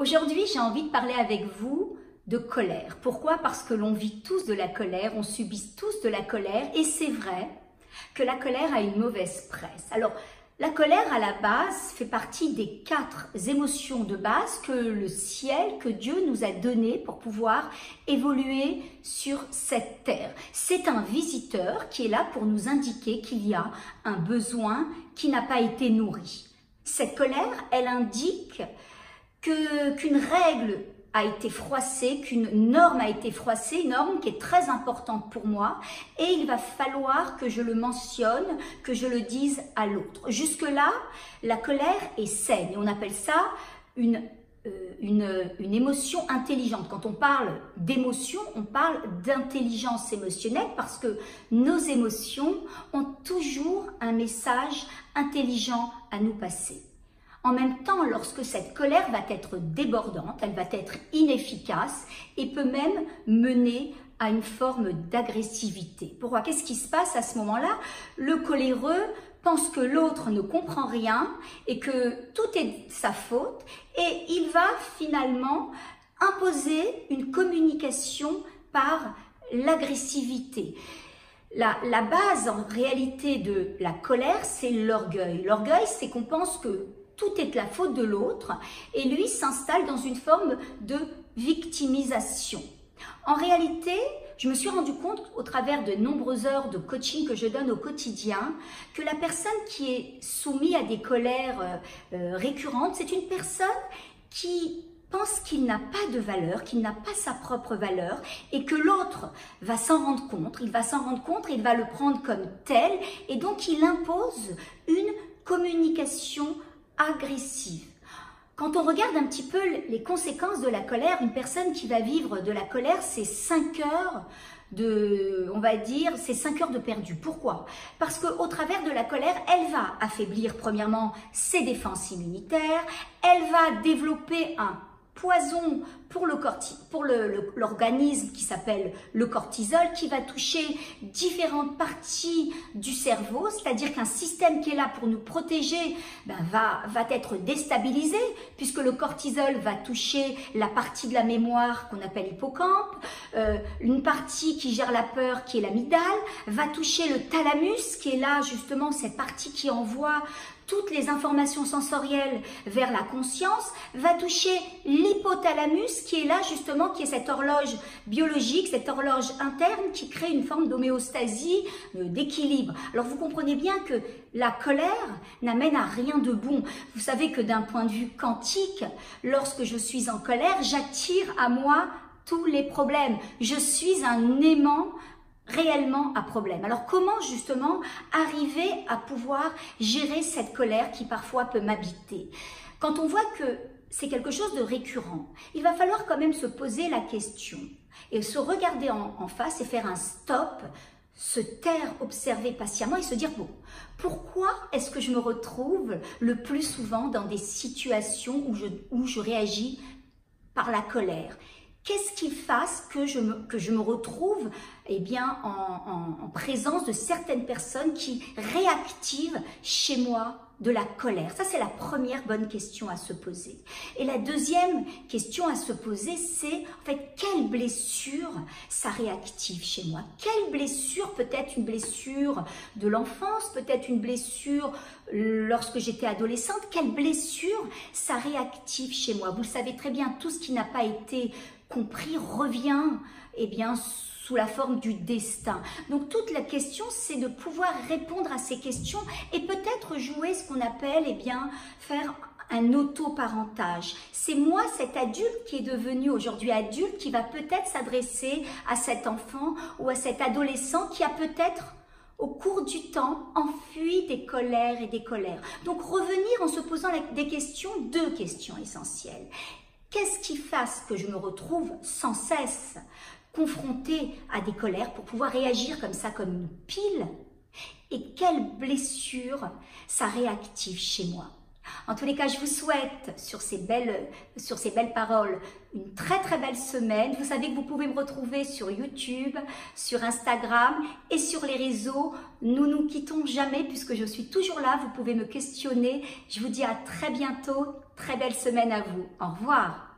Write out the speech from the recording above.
Aujourd'hui, j'ai envie de parler avec vous de colère. Pourquoi? Parce que l'on vit tous de la colère, on subit tous de la colère et c'est vrai que la colère a une mauvaise presse. Alors, la colère à la base fait partie des 4 émotions de base que le ciel, que Dieu nous a données pour pouvoir évoluer sur cette terre. C'est un visiteur qui est là pour nous indiquer qu'il y a un besoin qui n'a pas été nourri. Cette colère, elle indique qu'une règle a été froissée, qu'une norme a été froissée, une norme qui est très importante pour moi et il va falloir que je le mentionne, que je le dise à l'autre. Jusque-là, la colère est saine et on appelle ça une émotion intelligente. Quand on parle d'émotion, on parle d'intelligence émotionnelle parce que nos émotions ont toujours un message intelligent à nous passer. En même temps, lorsque cette colère va être débordante, elle va être inefficace et peut même mener à une forme d'agressivité. Pourquoi? Qu'est-ce qui se passe à ce moment-là? Le coléreux pense que l'autre ne comprend rien et que tout est sa faute et il va finalement imposer une communication par l'agressivité. La base en réalité de la colère, c'est l'orgueil. L'orgueil, c'est qu'on pense que tout est de la faute de l'autre et lui s'installe dans une forme de victimisation. En réalité, je me suis rendu compte au travers de nombreuses heures de coaching que je donne au quotidien que la personne qui est soumise à des colères récurrentes, c'est une personne qui pense qu'il n'a pas de valeur, qu'il n'a pas sa propre valeur et que l'autre va s'en rendre compte, il va le prendre comme tel et donc il impose une communication agressive. Quand on regarde un petit peu les conséquences de la colère, une personne qui va vivre de la colère, c'est 5 heures on va dire, c'est 5 heures de perdu. Pourquoi? Parce qu'au travers de la colère, elle va affaiblir premièrement ses défenses immunitaires, elle va développer un poison pour l'organisme qui s'appelle le cortisol, qui va toucher différentes parties du cerveau, c'est-à-dire qu'un système qui est là pour nous protéger va être déstabilisé, puisque le cortisol va toucher la partie de la mémoire qu'on appelle hippocampe, une partie qui gère la peur qui est l'amygdale, va toucher le thalamus qui est là justement cette partie qui envoie toutes les informations sensorielles vers la conscience, va toucher l'hypothalamus qui est là justement, qui est cette horloge biologique, cette horloge interne qui crée une forme d'homéostasie, d'équilibre. Alors vous comprenez bien que la colère n'amène à rien de bon. Vous savez que d'un point de vue quantique, lorsque je suis en colère, j'attire à moi tous les problèmes. Je suis un aimant réellement à problème. Alors comment justement arriver à pouvoir gérer cette colère qui parfois peut m'habiter? Quand on voit que c'est quelque chose de récurrent, il va falloir quand même se poser la question et se regarder en face et faire un stop, se taire, observer patiemment et se dire bon, pourquoi est-ce que je me retrouve le plus souvent dans des situations où je réagis par la colère? Qu'est-ce qui fasse que je me retrouve en présence de certaines personnes qui réactivent chez moi de la colère? Ça, c'est la première bonne question à se poser. Et la deuxième question à se poser, c'est en fait, quelle blessure ça réactive chez moi? Quelle blessure? Peut-être une blessure de l'enfance, peut-être une blessure lorsque j'étais adolescente. Quelle blessure ça réactive chez moi? Vous le savez très bien, tout ce qui n'a pas été compris revient sous la forme du destin. Donc toute la question, c'est de pouvoir répondre à ces questions et peut-être jouer ce qu'on appelle faire un autoparentage. C'est moi, cet adulte qui est devenu aujourd'hui adulte, qui va peut-être s'adresser à cet enfant ou à cet adolescent qui a peut-être au cours du temps, enfui des colères et des colères. Donc revenir en se posant des questions, 2 questions essentielles. Qu'est-ce qui fasse que je me retrouve sans cesse confrontée à des colères pour pouvoir réagir comme ça, comme une pile? Et quelle blessure ça réactive chez moi? En tous les cas, je vous souhaite sur ces belles paroles une très très belle semaine. Vous savez que vous pouvez me retrouver sur YouTube, sur Instagram et sur les réseaux. Nous nous quittons jamais puisque je suis toujours là. Vous pouvez me questionner. Je vous dis à très bientôt. Très belle semaine à vous. Au revoir.